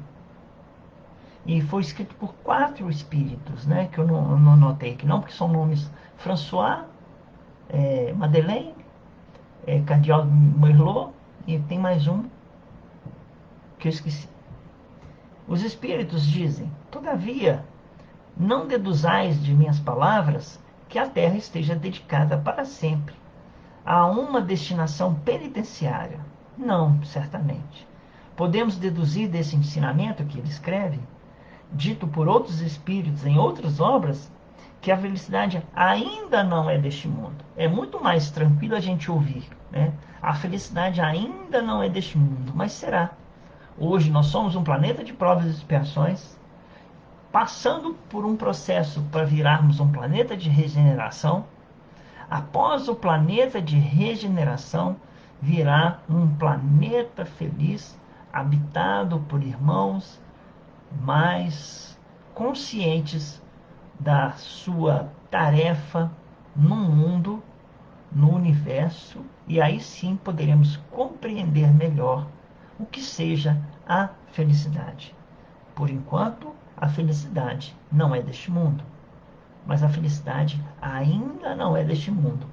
E foi escrito por 4 espíritos, né, que eu não anotei aqui não, porque são nomes: François, Madeleine, Cardeal Merlot, e tem mais um que eu esqueci. Os espíritos dizem: todavia, não deduzais de minhas palavras que a terra esteja dedicada para sempre a uma destinação penitenciária. Não, certamente. Podemos deduzir desse ensinamento que ele escreve, dito por outros espíritos em outras obras, que a felicidade ainda não é deste mundo. É muito mais tranquilo a gente ouvir, né? A felicidade ainda não é deste mundo, mas será. Hoje nós somos um planeta de provas e expiações, passando por um processo para virarmos um planeta de regeneração. Após o planeta de regeneração, virá um planeta feliz, habitado por irmãos mais conscientes da sua tarefa no mundo, no universo, e aí sim poderemos compreender melhor o que seja a felicidade. Por enquanto, a felicidade não é deste mundo, mas a felicidade ainda não é deste mundo,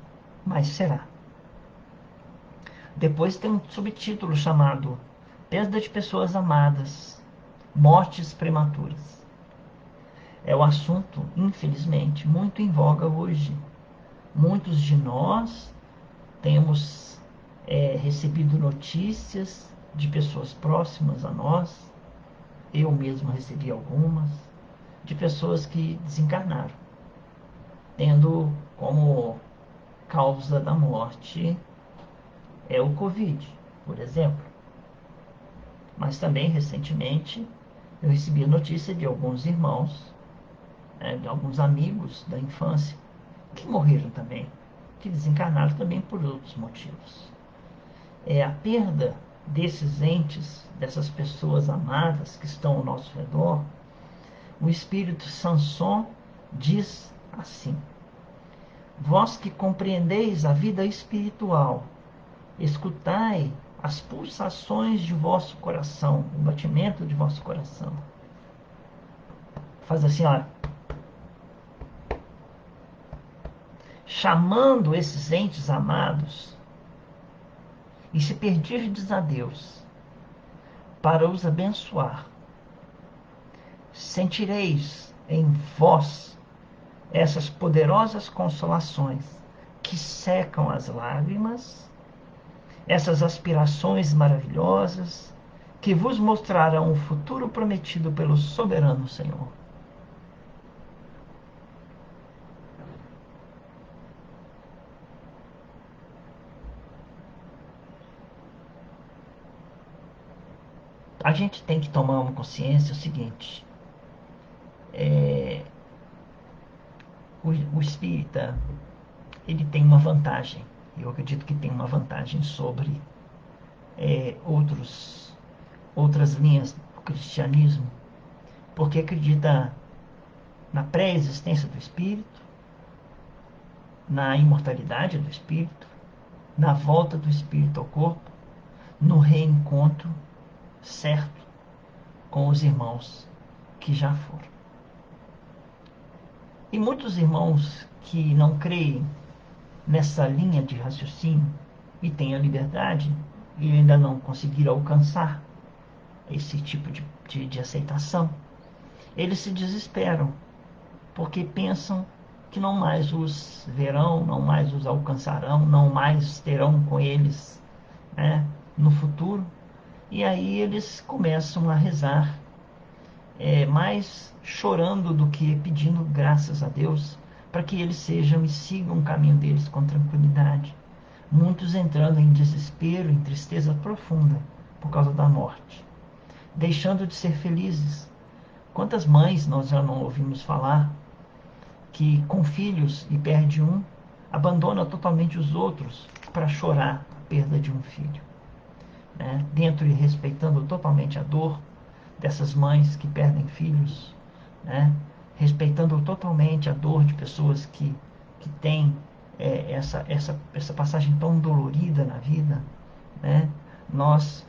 mas será. Depois tem um subtítulo chamado Perda de Pessoas Amadas, Mortes Prematuras. É o assunto, infelizmente, muito em voga hoje. Muitos de nós temos recebido notícias de pessoas próximas a nós, eu mesmo recebi algumas, de pessoas que desencarnaram, tendo como causa da morte o Covid, por exemplo. Mas também, recentemente, eu recebi a notícia de alguns irmãos, de alguns amigos da infância, que morreram também, que desencarnaram também por outros motivos. A perda desses entes, dessas pessoas amadas que estão ao nosso redor. O espírito Sanson diz assim: vós que compreendeis a vida espiritual, escutai as pulsações de vosso coração, o batimento de vosso coração. Faz assim, olha, chamando esses entes amados, e se perdirdes a Deus para os abençoar, sentireis em vós essas poderosas consolações que secam as lágrimas, essas aspirações maravilhosas que vos mostrarão o futuro prometido pelo soberano Senhor. A gente tem que tomar uma consciência o seguinte: o espírita, ele tem uma vantagem. Eu acredito que tem uma vantagem sobre outras linhas do cristianismo, porque acredita na pré-existência do espírito, na imortalidade do espírito, na volta do espírito ao corpo, no reencontro certo com os irmãos que já foram. E muitos irmãos que não creem nessa linha de raciocínio e têm a liberdade e ainda não conseguiram alcançar esse tipo de aceitação, eles se desesperam, porque pensam que não mais os verão, não mais os alcançarão, não mais terão com eles, né, no futuro. E aí eles começam a rezar mais chorando do que pedindo graças a Deus para que eles sejam e sigam o caminho deles com tranquilidade. Muitos entrando em desespero, em tristeza profunda por causa da morte, deixando de ser felizes. Quantas mães nós já não ouvimos falar que com filhos e perde um, abandona totalmente os outros para chorar a perda de um filho, né? Dentro e respeitando totalmente a dor dessas mães que perdem filhos, né? Respeitando totalmente a dor de pessoas que têm essa passagem tão dolorida na vida, né? Nós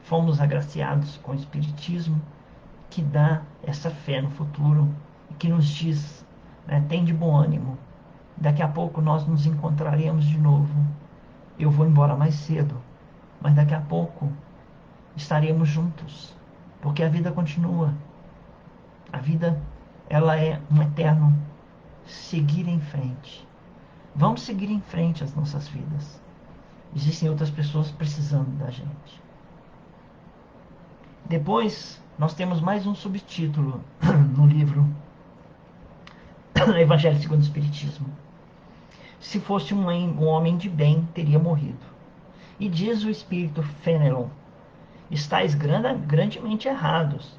fomos agraciados com o Espiritismo, que dá essa fé no futuro e que nos diz, né, tem de bom ânimo, daqui a pouco nós nos encontraremos de novo. Eu vou embora mais cedo, mas daqui a pouco estaremos juntos, porque a vida continua. A vida, ela é um eterno seguir em frente. Vamos seguir em frente as nossas vidas. Existem outras pessoas precisando da gente. Depois, nós temos mais um subtítulo no livro Evangelho segundo o Espiritismo. Se fosse um homem de bem, teria morrido. E diz o espírito Fenelon: estáis grandemente errados,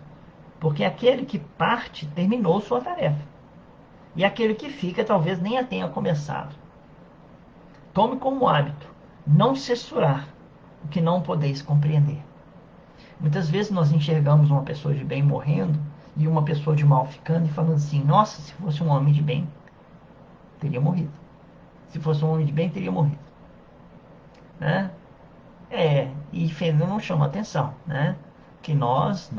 porque aquele que parte terminou sua tarefa, e aquele que fica talvez nem a tenha começado. Tome como hábito não censurar o que não podeis compreender. Muitas vezes nós enxergamos uma pessoa de bem morrendo e uma pessoa de mal ficando e falando assim: nossa, se fosse um homem de bem, teria morrido. Se fosse um homem de bem, teria morrido. Né? E Fenelon não chama atenção, né? Que nós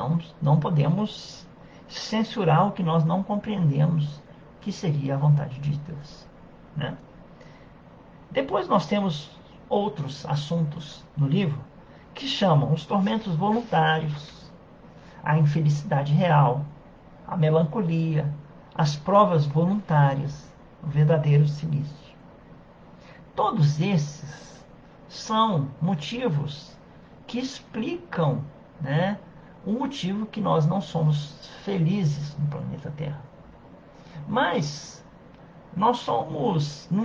não podemos censurar o que nós não compreendemos, que seria a vontade de Deus, né? Depois nós temos outros assuntos no livro que chamam os tormentos voluntários, a infelicidade real, a melancolia, as provas voluntárias, o verdadeiro silício. Todos esses são motivos que explicam, né, o motivo que nós não somos felizes no planeta Terra. Mas não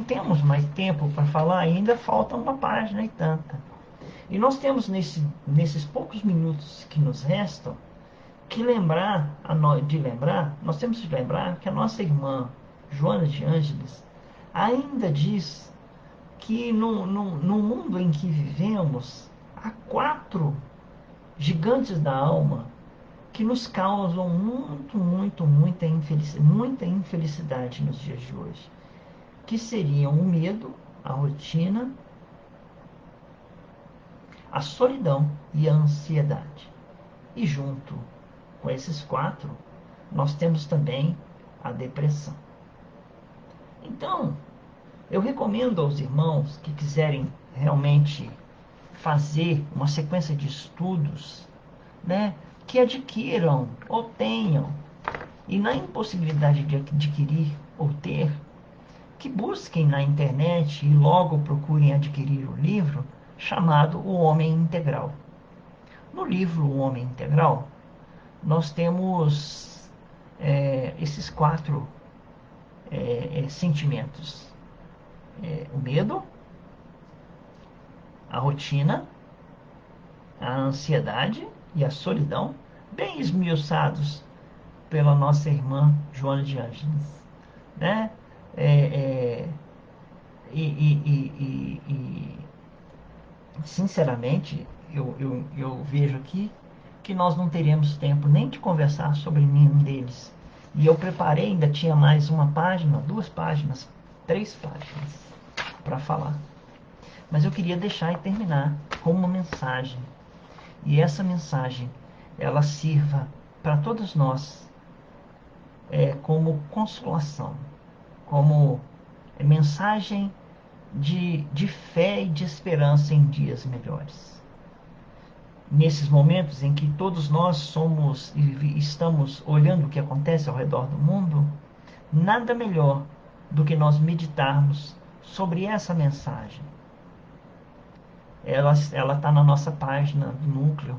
temos mais tempo para falar, ainda falta uma página e tanta. E nós temos nesses poucos minutos que nos restam nós temos que lembrar que a nossa irmã Joana de Ângeles ainda diz que no mundo em que vivemos há 4 gigantes da alma que nos causam muita infelicidade nos dias de hoje, que seriam o medo, a rotina, a solidão e a ansiedade. E junto com esses 4, nós temos também a depressão. Então, eu recomendo aos irmãos que quiserem realmente fazer uma sequência de estudos, né, que adquiram ou tenham, e na impossibilidade de adquirir ou ter, que busquem na internet e logo procurem adquirir o livro chamado O Homem Integral. No livro O Homem Integral, nós temos esses 4 sentimentos: o medo, a rotina, a ansiedade e a solidão, bem esmiuçados pela nossa irmã Joana de Ângeles, né? É, é, e, sinceramente, eu vejo aqui que nós não teremos tempo nem de conversar sobre nenhum deles. E eu preparei, ainda tinha mais uma página, 2 páginas, 3 páginas para falar. Mas eu queria deixar e terminar com uma mensagem. E essa mensagem, ela sirva para todos nós como consolação, como mensagem de fé e de esperança em dias melhores. Nesses momentos em que todos nós somos e estamos olhando o que acontece ao redor do mundo, nada melhor do que nós meditarmos sobre essa mensagem. Ela está na nossa página do núcleo.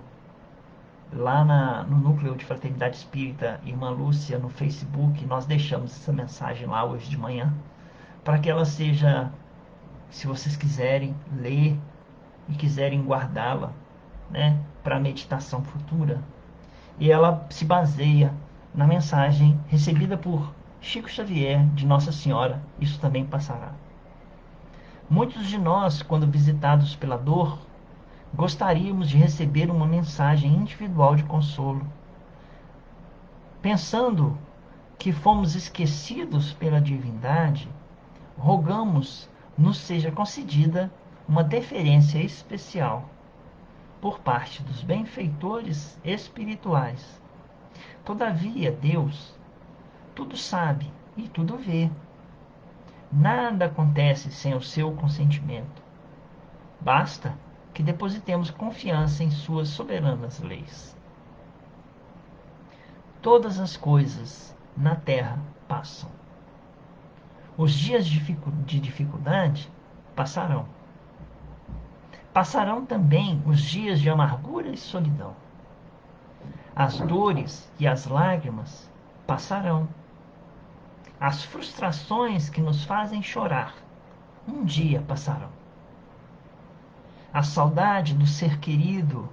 Lá no Núcleo de Fraternidade Espírita Irmã Lúcia, no Facebook, nós deixamos essa mensagem lá hoje de manhã, para que ela seja, se vocês quiserem ler e quiserem guardá-la, né, para meditação futura. E ela se baseia na mensagem recebida por Chico Xavier de Nossa Senhora: isso também passará. Muitos de nós, quando visitados pela dor, gostaríamos de receber uma mensagem individual de consolo. Pensando que fomos esquecidos pela divindade, rogamos nos seja concedida uma deferência especial por parte dos benfeitores espirituais. Todavia, Deus tudo sabe e tudo vê. Nada acontece sem o seu consentimento. Basta que depositemos confiança em suas soberanas leis. Todas as coisas na terra passam. Os dias de dificuldade passarão. Passarão também os dias de amargura e solidão. As dores e as lágrimas passarão. As frustrações que nos fazem chorar um dia passarão. A saudade do ser querido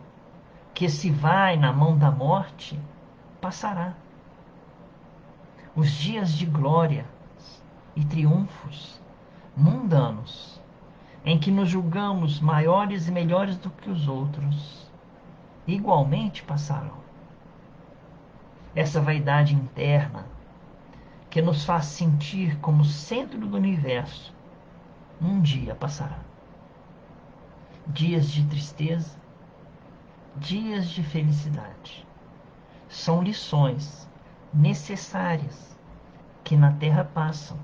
que se vai na mão da morte passará. Os dias de glória e triunfos mundanos, em que nos julgamos maiores e melhores do que os outros, igualmente passarão. Essa vaidade interna que nos faz sentir como centro do universo, um dia passará. Dias de tristeza, dias de felicidade, são lições necessárias que na terra passam,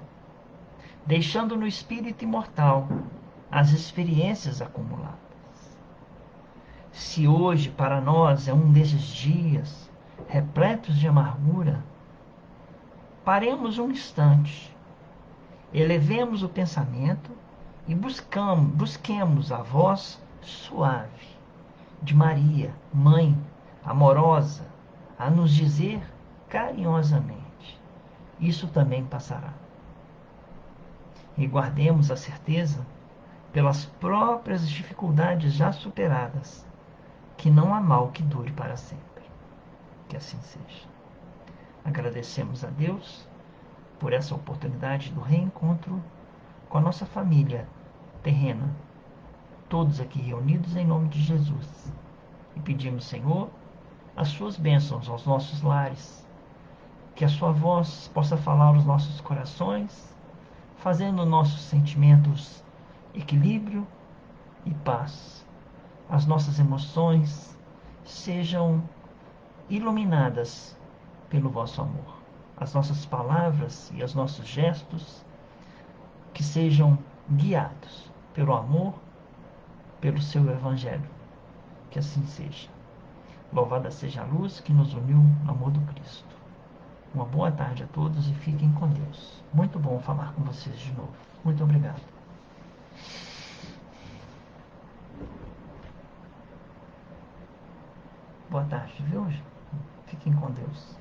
deixando no espírito imortal as experiências acumuladas. Se hoje para nós é um desses dias repletos de amargura, paremos um instante, elevemos o pensamento e busquemos a voz suave de Maria, Mãe amorosa, a nos dizer carinhosamente: isso também passará. E guardemos a certeza, pelas próprias dificuldades já superadas, que não há mal que dure para sempre. Que assim seja. Agradecemos a Deus por essa oportunidade do reencontro com a nossa família terrena, todos aqui reunidos em nome de Jesus. E pedimos, Senhor, as suas bênçãos aos nossos lares, que a sua voz possa falar aos nossos corações, fazendo nossos sentimentos equilíbrio e paz. As nossas emoções sejam iluminadas pelo vosso amor. As nossas palavras e os nossos gestos que sejam guiados pelo amor, pelo seu Evangelho. Que assim seja. Louvada seja a luz que nos uniu no amor do Cristo. Uma boa tarde a todos e fiquem com Deus. Muito bom falar com vocês de novo. Muito obrigado. Boa tarde, viu? Fiquem com Deus.